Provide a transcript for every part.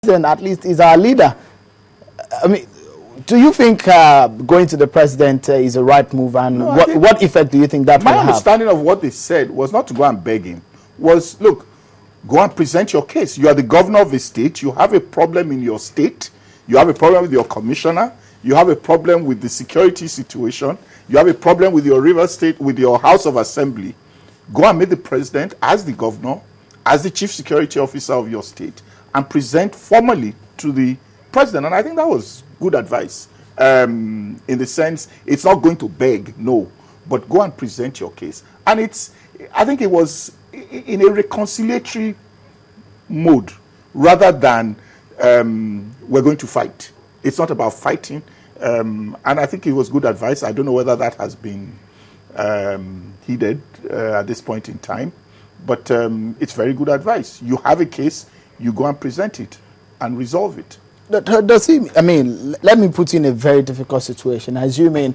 President at least is our leader. I mean, do you think going to the president is a right move, and No, what effect do you think that will have? My understanding of what they said was not to go and beg him, was, look, go and present your case. You are the governor of a state, you have a problem in your state, you have a problem with your commissioner, you have a problem with the security situation, you have a problem with your river state, with your House of Assembly. Go and meet the president as the governor, as the chief security officer of your state, and present formally to the president. And I think that was good advice, in the sense, it's not going to beg, no, but go and present your case. And I think it was in a reconciliatory mode, rather than we're going to fight. It's not about fighting, and I think it was good advice. I don't know whether that has been heeded at this point in time, but it's very good advice. You have a case, you go and present it and resolve it. Does he, I mean, let me put you in a very difficult situation. Assuming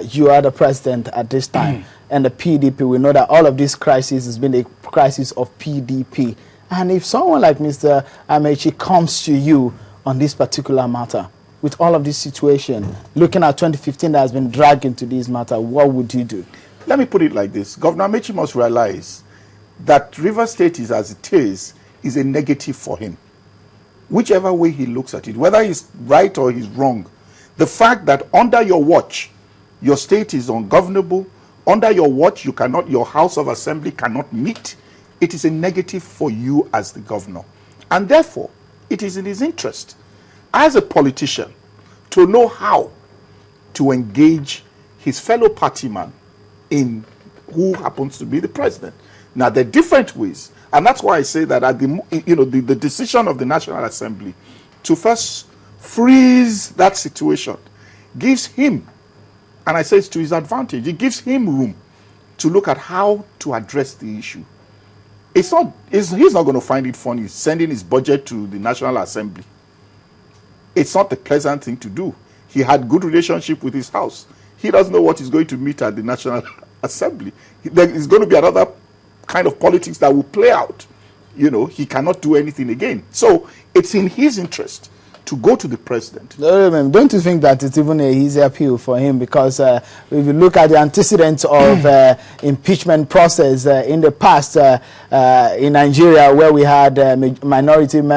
you are the president at this time and the PDP, we know that all of this crisis has been a crisis of PDP. And if someone like Mr. Amaechi comes to you on this particular matter, with all of this situation, looking at 2015 that has been dragged into this matter, what would you do? Let me put it like this. Governor Amaechi must realize that River State is as it is a negative for him. Whichever way he looks at it, whether he's right or he's wrong, the fact that under your watch, your state is ungovernable, under your watch, your House of Assembly cannot meet, it is a negative for you as the governor. And therefore, it is in his interest, as a politician, to know how to engage his fellow partyman in who happens to be the president. Now, there are different ways. And that's why I say that at the decision of the National Assembly to first freeze that situation gives him, and I say it's to his advantage, it gives him room to look at how to address the issue. He's not going to find it funny sending his budget to the National Assembly. It's not a pleasant thing to do. He had good relationship with his house. He doesn't know what he's going to meet at the National Assembly. There is going to be another kind of politics that will play out. He cannot do anything again. So it's in his interest to go to the president. Don't you think that it's even an easy appeal for him? Because if you look at the antecedents of impeachment process in the past in Nigeria, where we had minority in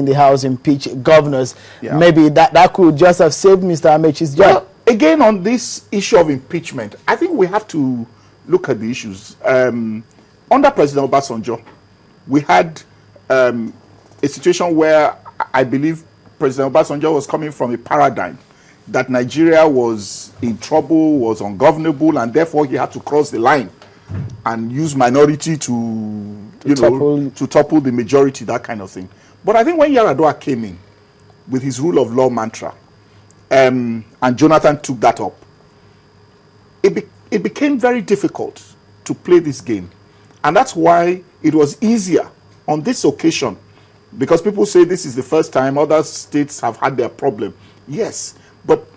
the House impeach governors, maybe that could just have saved Mr. Amaechi's job. Well, again, on this issue of impeachment, I think we have to look at the issues. Under President Obasanjo, we had a situation where I believe President Obasanjo was coming from a paradigm that Nigeria was in trouble, was ungovernable, and therefore he had to cross the line and use minority to topple the majority, that kind of thing. But I think when Yar'Adua came in with his rule of law mantra, and Jonathan took that up, it became very difficult to play this game. And that's why it was easier on this occasion, because people say this is the first time other states have had their problem. Yes, but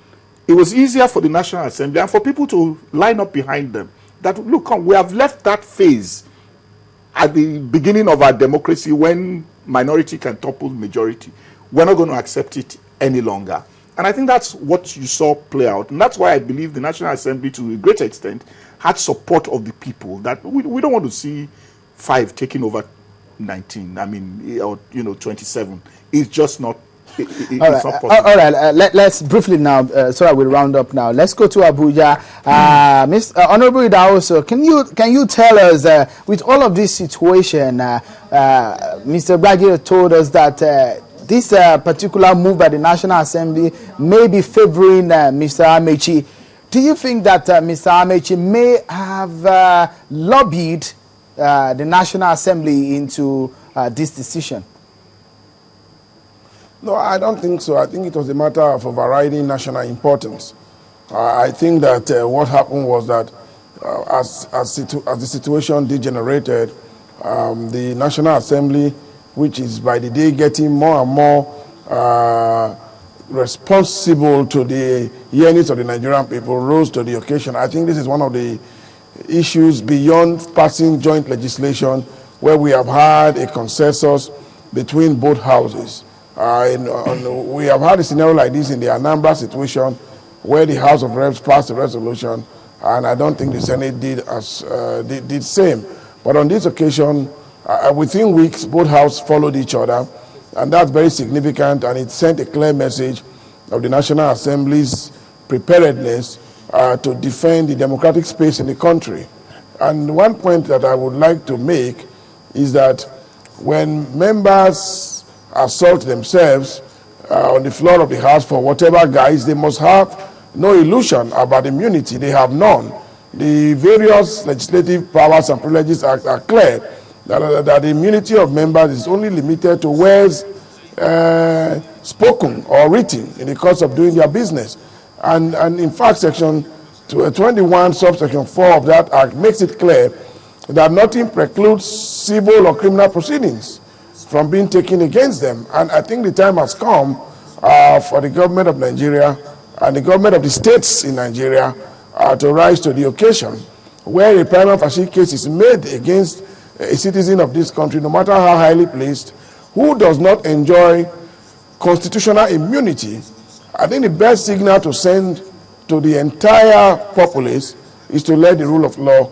it was easier for the National Assembly and for people to line up behind them. That, look, we have left that phase at the beginning of our democracy when minority can topple majority. We're not going to accept it any longer. And I think that's what you saw play out. And that's why I believe the National Assembly, to a great extent, had support of the people. That we don't want to see 5 taking over 19, I mean, or 27. It's just not, it's not possible. All right, let's briefly now, so I will round up now. Let's go to Abuja. Mr. Honorable Idahoso, can you tell us, with all of this situation, Mr. Bragg told us that this particular move by the National Assembly may be favoring Mr. Amaechi. Do you think that Mr. Amaechi may have lobbied the National Assembly into this decision? No, I don't think so. I think it was a matter of overriding national importance. I think that what happened was that as the situation degenerated, the National Assembly, which is by the day getting more and more responsible to the yearnings of the Nigerian people, rose to the occasion. I think this is one of the issues beyond passing joint legislation where we have had a consensus between both houses. We have had a scenario like this in the Anambra situation, where the House of Reps passed a resolution, and I don't think the Senate did same. But on this occasion, within weeks, both houses followed each other, and that's very significant, and it sent a clear message of the National Assembly's preparedness to defend the democratic space in the country. And one point that I would like to make is that when members assault themselves on the floor of the House for whatever guise, they must have no illusion about immunity. They have none. The various legislative powers and privileges are clear that the immunity of members is only limited to words spoken or written in the course of doing their business. And in fact, Section 21, subsection 4 of that Act makes it clear that nothing precludes civil or criminal proceedings from being taken against them. And I think the time has come for the government of Nigeria and the government of the states in Nigeria to rise to the occasion, where a prima facie case is made against a citizen of this country, no matter how highly placed, who does not enjoy constitutional immunity. I think the best signal to send to the entire populace is to let the rule of law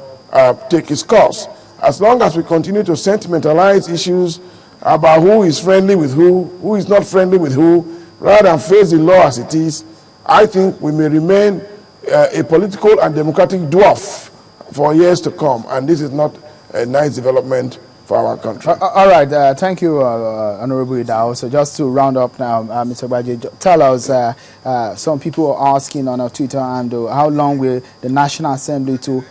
take its course. As long as we continue to sentimentalize issues about who is friendly with who is not friendly with who, rather than face the law as it is, I think we may remain a political and democratic dwarf for years to come, and this is not a nice development for our country. All right, thank you, Honorable Idao. So just to round up now, Mr. Baji, tell us, some people are asking on our Twitter handle, how long will the National Assembly to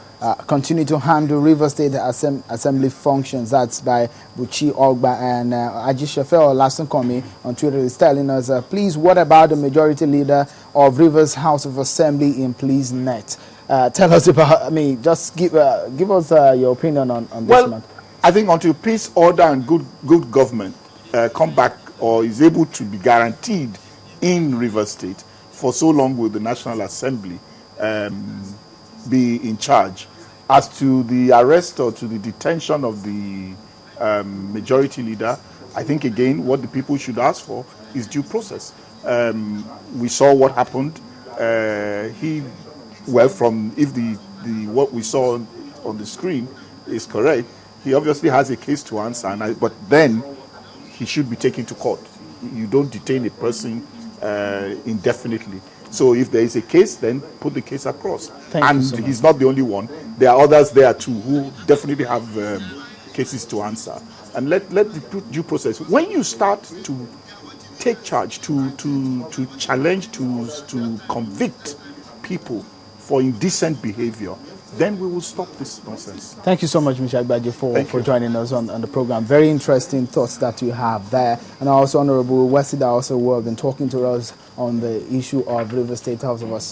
continue to handle River State Assembly functions? That's by Buchi Ogba, and Ajishefe Olasunkomi on Twitter is telling us, please, what about the majority leader of Rivers House of Assembly in Please Net? Tell us about, just give us your opinion on this matter. I think until peace, order, and good government come back or is able to be guaranteed in River State, for so long will the National Assembly be in charge. As to the arrest or to the detention of the majority leader, I think again what the people should ask for is due process. We saw what happened. If what we saw on the screen is correct, he obviously has a case to answer, but then he should be taken to court. You don't detain a person indefinitely. So if there is a case, then put the case across. Thank you so much. He's not the only one. There are others there too who definitely have cases to answer. And let the due process. When you start to take charge, to challenge, to convict people for indecent behavior, then we will stop this nonsense. Thank you so much, Mr. Agbaje, for joining us on the program. Very interesting thoughts that you have there. And also, Honorable Wesida also will have been talking to us on the issue of River State House of Assembly.